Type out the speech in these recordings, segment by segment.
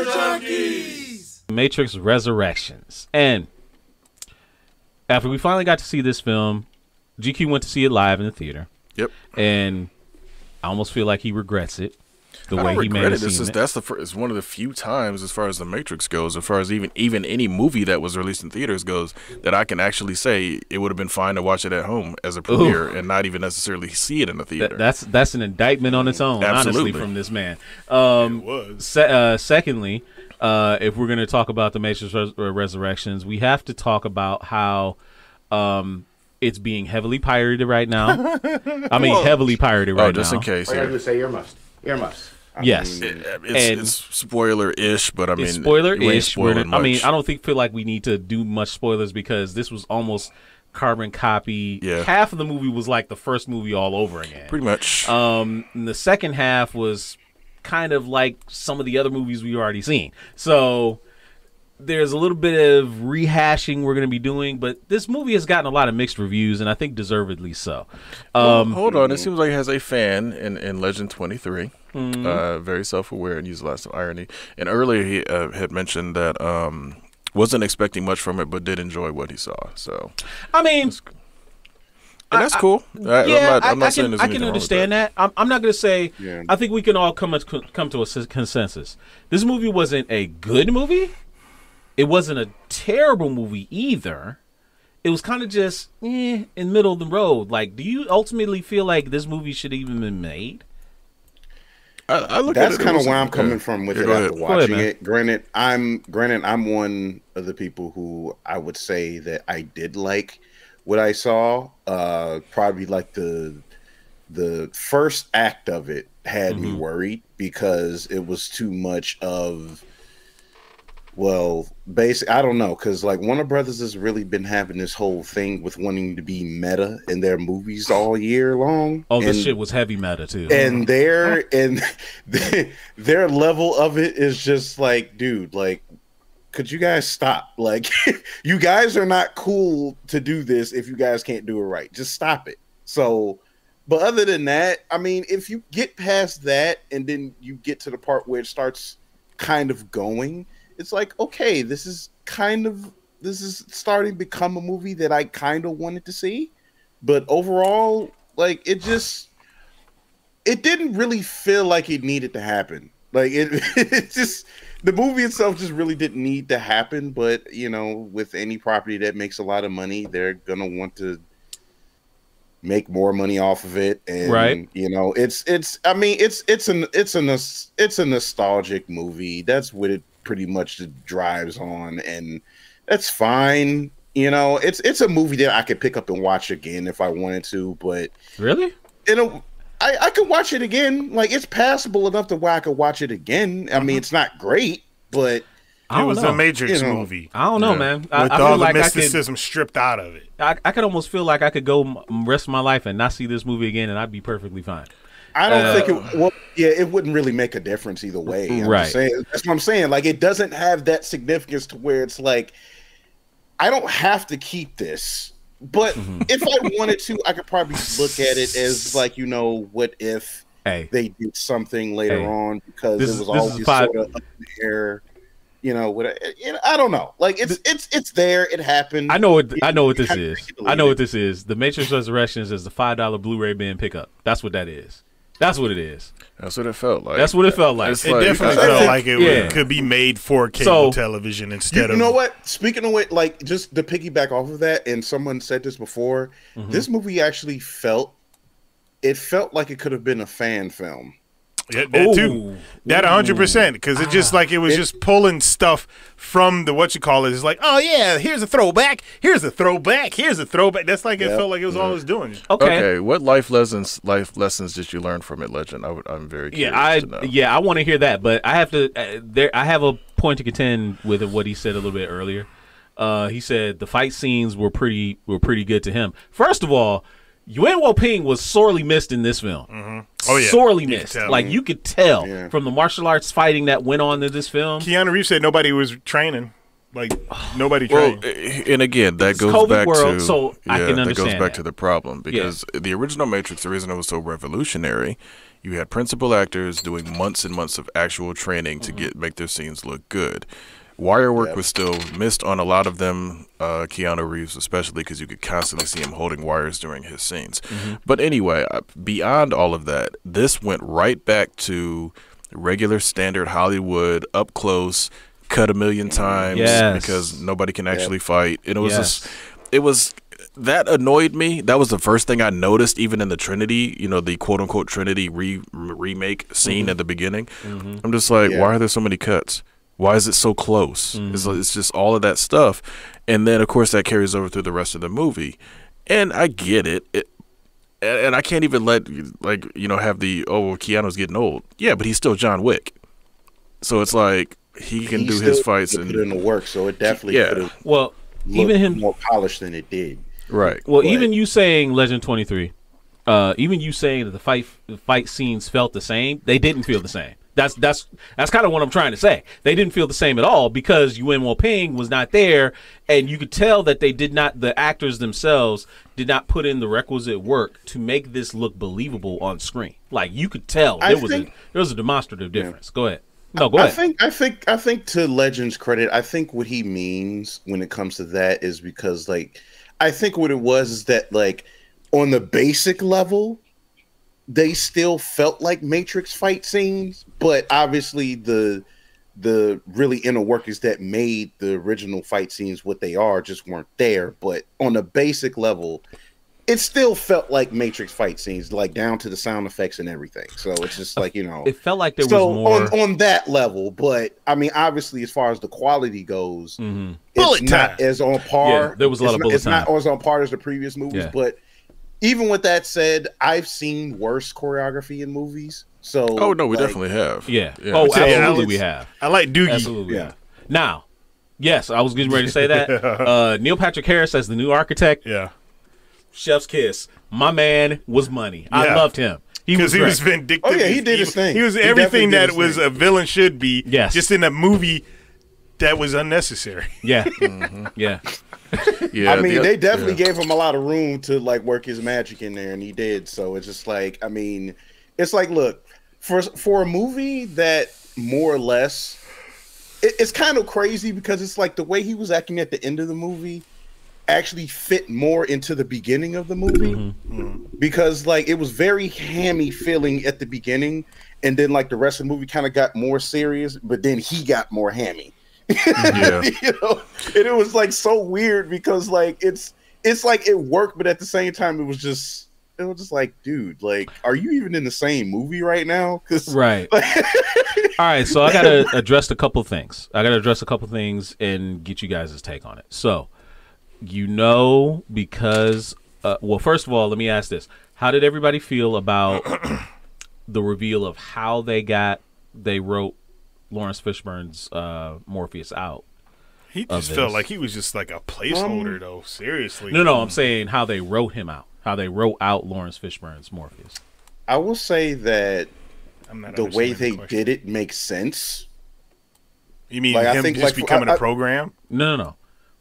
Junkies! Matrix Resurrections. And after we finally got to see this film, GQ went to see it live in the theater. Yep. And I almost feel like he regrets it. The way he made it. It's one of the few times, as far as the Matrix goes, as far as even any movie that was released in theaters goes, that I can actually say it would have been fine to watch it at home as a premiere and not even necessarily see it in the theater. That's an indictment on its own, Absolutely. honestly, from this man. It was. Secondly, if we're going to talk about the Matrix Resurrections, we have to talk about how it's being heavily pirated right now. I mean, heavily pirated right now. Just in case. I gotta say earmuffs. Earmuffs. Yes, it's spoiler-ish, but I mean, it's spoiler-ish. I mean, I don't feel like we need to do much spoilers because this was almost carbon copy. Yeah. Half of the movie was like the first movie all over again. Pretty much. And the second half was kind of like some of the other movies we've already seen. So there's a little bit of rehashing we're going to be doing, but this movie has gotten a lot of mixed reviews, and I think deservedly so. Hold on. It seems like it has a fan in Legend 23. Very self-aware and used lots of irony. And earlier he had mentioned that wasn't expecting much from it, but did enjoy what he saw. So I mean, that's cool. I'm not saying there's anything wrong with I can understand that. I'm not going to say. Yeah. I think we can all come to a consensus. This movie wasn't a good movie. It wasn't a terrible movie either. It was kind of just in middle of the road. Like, do you ultimately feel like this movie should even been made? That's kind of where I'm coming from with it after watching it. Granted, I'm one of the people who I would say that I did like what I saw. Probably like the first act of it had me worried because it was too much of. Well, basically, I don't know, because like Warner Brothers has really been having this whole thing with wanting to be meta in their movies all year long. Oh, this shit was heavy meta too. And their level of it is just like, dude, like, could you guys stop? Like, you guys are not cool to do this if you guys can't do it right. Just stop it. So, but other than that, I mean, if you get past that and then you get to the part where it starts kind of going. It's like, okay, this is starting to become a movie that I kind of wanted to see, but overall, like it didn't really feel like it needed to happen. Like it just the movie itself just really didn't need to happen. But you know, with any property that makes a lot of money, they're gonna want to make more money off of it, and you know, it's a nostalgic movie. That's what it pretty much drives on, and that's fine. You know, it's a movie that I could pick up and watch again if I wanted to. But really, I could watch it again. Like it's passable enough to where I could watch it again. I mean, it's not great, but it was a Matrix movie. I don't know, man. With all the mysticism stripped out of it. I could almost feel like I could go rest of my life and not see this movie again, and I'd be perfectly fine. I don't think it. Well, yeah, it wouldn't really make a difference either way. That's what I'm saying. Like, it doesn't have that significance to where it's like, I don't have to keep this. But if I wanted to, I could probably look at it as like, you know, what if they did something later on because it was always sort of up in the air. You know, I don't know. Like it's there. It happened. I know what this is. I know what this is. The Matrix Resurrections is the $5 Blu-ray bin pickup. That's what that is. That's what it is. That's what it felt like. That's what it felt like. It definitely felt like it could be made for cable television instead of. You know what? Speaking of it, like just to piggyback off of that, and someone said this before, this movie actually felt like it could have been a fan film. Yeah, that too. That 100%, because it just like it was just pulling stuff from the it's like, oh yeah, here's a throwback, here's a throwback, here's a throwback. That's like it felt like it was always doing. Okay. What life lessons did you learn from it, Legend? I'm very curious to know. I want to hear that, but I have to. I have a point to contend with what he said a little bit earlier. He said the fight scenes were pretty good to him. First of all, Yuen Woo-ping was sorely missed in this film. Oh yeah, sorely missed. Like you could tell from the martial arts fighting that went on in this film. Keanu Reeves said nobody was training. Like nobody trained. And again, that goes COVID back world, to so I can understand that goes back to the problem because the original Matrix, the reason it was so revolutionary You had principal actors doing months and months of actual training to make their scenes look good. Wire work was still missed on a lot of them, Keanu Reeves especially, because you could constantly see him holding wires during his scenes. But anyway, beyond all of that, this went right back to regular standard Hollywood, up close, cut a million times because nobody can actually fight. And it was that annoyed me. That was the first thing I noticed, even in the Trinity, the quote unquote Trinity remake scene at the beginning. I'm just like, why are there so many cuts? Why is it so close? It's just all of that stuff. And then, of course, that carries over through the rest of the movie. And I get it. And I can't even let, have Keanu's getting old. Yeah, but he's still John Wick. So it's like he can do his fights. And put in the work, so it definitely could have even him more polished than it did. Right. Well, even you saying Legend 23, even you saying that the fight scenes felt the same, they didn't feel the same. That's kind of what I'm trying to say. They didn't feel the same at all because Yuen Woo-ping was not there, and you could tell that the actors themselves did not put in the requisite work to make this look believable on screen. Like you could tell there was a demonstrative difference. Go ahead. No, go ahead. I think to Legend's credit, I think what he means when it comes to that is because I think what it was is that on the basic level, they still felt like Matrix fight scenes, but obviously the really inner workings that made the original fight scenes what they are just weren't there. But on a basic level, it still felt like Matrix fight scenes, down to the sound effects and everything. So it's just it felt like there was more on that level. But I mean, obviously, as far as the quality goes, it's not as on par. Yeah, there was a lot of bullet time. It's not as on par as the previous movies, but. Even with that said, I've seen worse choreography in movies. So, we definitely have. Yeah. Oh, absolutely, we have. I like Doogie. Absolutely. Yeah. Now, yes, I was getting ready to say that. Neil Patrick Harris as the new architect. Yeah. Chef's kiss. My man was money. I loved him. Because he was vindictive. Oh yeah, he did his thing. He was everything that was a villain should be. Yes. Just in a movie that was unnecessary. Yeah. Yeah. Yeah, I mean, they definitely gave him a lot of room to work his magic in there, and he did. So it's just it's look, for a movie that more or less, it's kind of crazy because it's the way he was acting at the end of the movie actually fit more into the beginning of the movie because it was very hammy feeling at the beginning, and then the rest of the movie kind of got more serious, but then he got more hammy. And it was so weird because it's it worked, but at the same time it was just dude, are you even in the same movie right now? Right. All right, so I gotta address a couple things. And get you guys' take on it. So because well, first of all, let me ask this: how did everybody feel about the reveal of how they wrote Lawrence Fishburne's Morpheus out? He just felt like he was just a placeholder, though. Seriously. No, I'm saying how they wrote him out. How they wrote out Lawrence Fishburne's Morpheus. I will say that the way they did it makes sense. You mean him just becoming a program? No.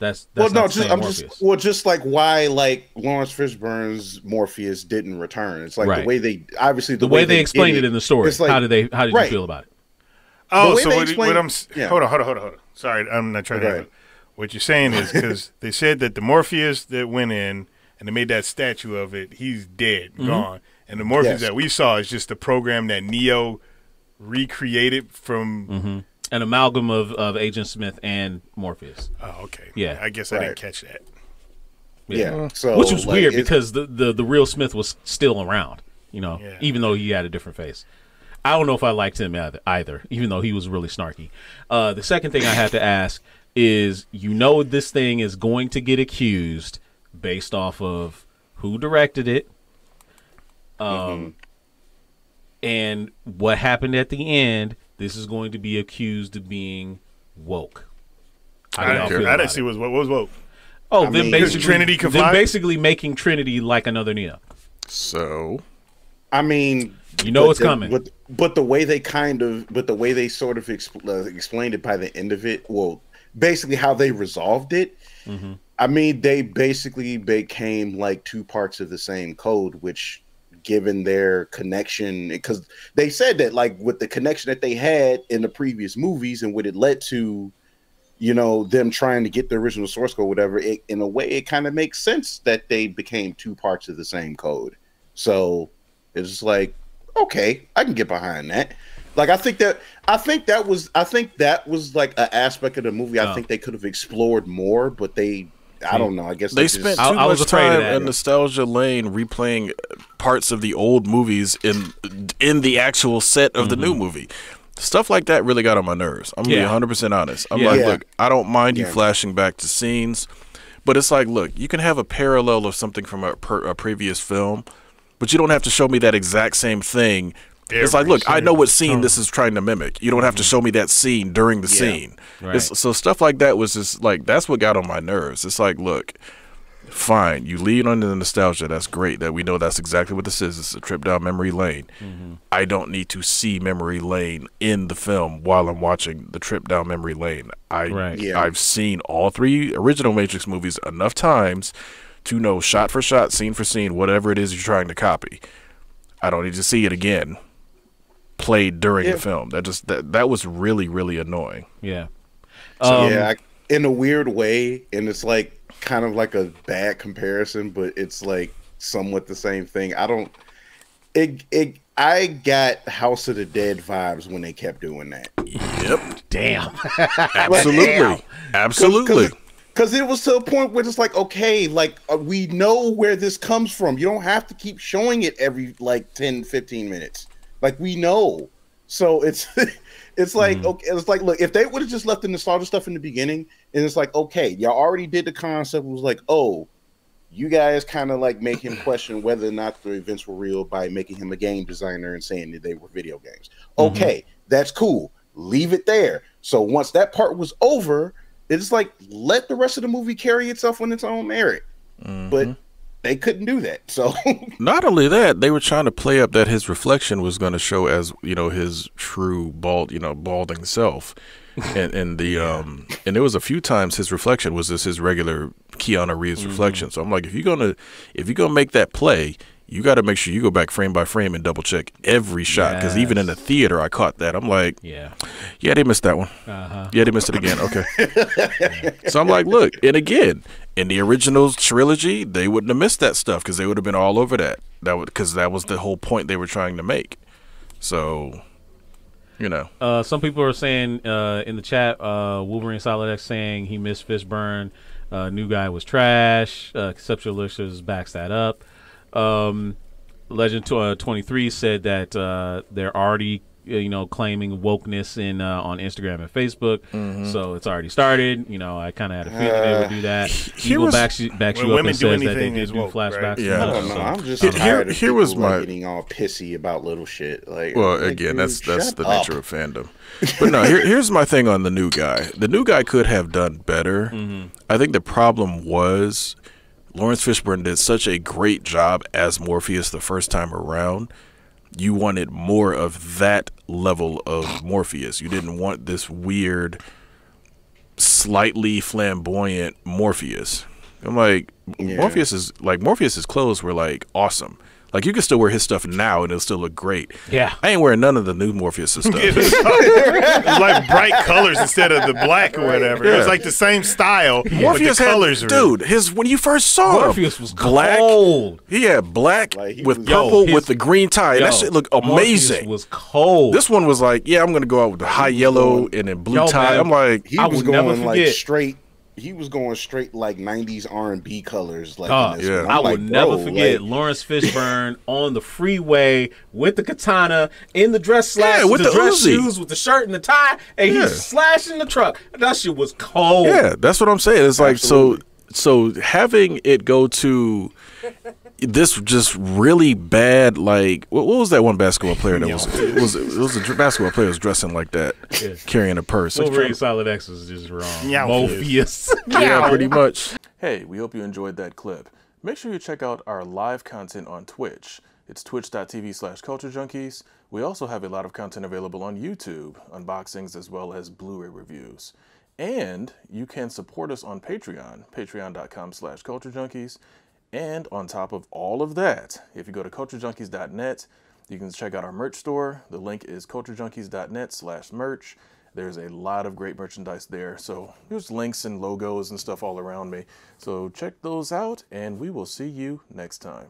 That's well, no, just why Lawrence Fishburne's Morpheus didn't return. It's the way they the way they explained it in the story. How did you feel about it? Oh, so what I'm hold on. Sorry, I'm not trying to. What you're saying is because they said that the Morpheus that went in and they made that statue of it, he's dead, gone, and the Morpheus that we saw is just a program that Neo recreated from an amalgam of Agent Smith and Morpheus. Oh, okay. Yeah, I guess I didn't catch that. Yeah, so which was weird because the real Smith was still around, even though he had a different face. I don't know if I liked him either, even though he was really snarky. The second thing I have to ask is, this thing is going to get accused based off of who directed it, and what happened at the end. This is going to be accused of being woke. I didn't see what was woke. Oh, then basically Trinity basically making Trinity like another Neo. So, I mean, it's coming. But the way they sort of explained it by the end of it, well, basically how they resolved it. I mean, they basically became two parts of the same code, which given their connection, because they said that like with the connection that they had in the previous movies and what it led to, you know, them trying to get the original source code, whatever, in a way, it kind of makes sense that they became two parts of the same code. So it's just like, okay, I can get behind that. Like, I think that was like an aspect of the movie I think they could have explored more, but I don't know. I guess they spent too much time in nostalgia lane replaying parts of the old movies in the actual set of the new movie. Stuff like that really got on my nerves. I'm gonna be 100% honest. I'm like, look, I don't mind you flashing back to scenes, but it's like, look, you can have a parallel of something from a previous film, but you don't have to show me that exact same thing. It's like, look, I know what scene this is trying to mimic. You don't have to show me that scene during the scene. Right. So stuff like that was just like, that's what got on my nerves. It's like, look, fine, you lead on the nostalgia. That's great that we know that's exactly what this is. It's a trip down memory lane. I don't need to see memory lane in the film while I'm watching the trip down memory lane. I've seen all 3 original Matrix movies enough times to know shot for shot, scene for scene, whatever it is you're trying to copy. I don't need to see it again played during the film. That was really, really annoying. Yeah. So, in a weird way, and it's like kind of like a bad comparison, but it's like somewhat the same thing. I got House of the Dead vibes when they kept doing that. Yep. Damn. Absolutely. Absolutely. Because it was to a point where it's like, okay, like we know where this comes from. You don't have to keep showing it every like 10, 15 minutes. Like, we know. So it's like, okay, it's like, look, if they would have just left the nostalgia stuff in the beginning, and it's like, okay, y'all already did the concept. It was like, oh, you guys kind of like make him question whether or not the events were real by making him a game designer and saying that they were video games. Okay, that's cool. Leave it there. So once that part was over, it's like, let the rest of the movie carry itself on its own merit. But they couldn't do that. So not only that, they were trying to play up that his reflection was going to show as, you know, his true balding self. And there was a few times his reflection was just his regular Keanu Reeves reflection. So I'm like, if you're gonna make that play, you got to make sure you go back frame by frame and double check every shot. Because even in the theater, I caught that. I'm like, yeah, they missed that one. Yeah, they missed it again. Okay. So I'm like, look, and again, in the original trilogy, they wouldn't have missed that stuff because they would have been all over that. Because that was the whole point they were trying to make. So, you know. Some people are saying in the chat, Wolverine Solid X saying he missed Fishburne. New guy was trash. Conceptual Elixir backs that up. Legend 23 said that they're already claiming wokeness in on Instagram and Facebook, so it's already started. I kind of had a feeling they would do that. Eagle backs you up and says that they did do flashbacks. Right? Yeah, I don't know. I'm just tired of people getting all pissy about little shit. Again, that's the nature of fandom. But no, here's my thing on the new guy. The new guy could have done better. I think the problem was Lawrence Fishburne did such a great job as Morpheus the first time around. You wanted more of that level of Morpheus. You didn't want this weird, slightly flamboyant Morpheus. I'm like, Morpheus's clothes were like awesome. Like, you can still wear his stuff now and it'll still look great. Yeah. I ain't wearing none of the new Morpheus stuff. It was like bright colors instead of the black or whatever. It was like the same style. Morpheus but the colors when you first saw Morpheus was black. Cold. He had black with purple with the green tie. That shit looked amazing. Morpheus was cold. This one was like, I'm going to go out with the high yellow and then blue tie. Man, I'm like, he was going like straight. He was going straight like 90s R&B colors. Like, I would never forget Lawrence Fishburne on the freeway with the katana in the dress slacks, with the dress shoes, with the shirt and the tie, and he's slashing the truck. That shit was cold. Yeah, that's what I'm saying. It's like, so having it go to this just really bad, like, what was that one basketball player that it was a basketball player that was dressing like that, carrying a purse. Wolverine Solid X was just wrong. Morpheus. Yeah, pretty much. Hey, we hope you enjoyed that clip. Make sure you check out our live content on Twitch. It's twitch.tv/culturejunkies. We also have a lot of content available on YouTube, unboxings as well as Blu-ray reviews. And you can support us on Patreon, patreon.com/culturejunkies. And on top of all of that, if you go to culturejunkies.net, you can check out our merch store. The link is culturejunkies.net/merch. There's a lot of great merchandise there. So there's links and logos and stuff all around me. So check those out, and we will see you next time.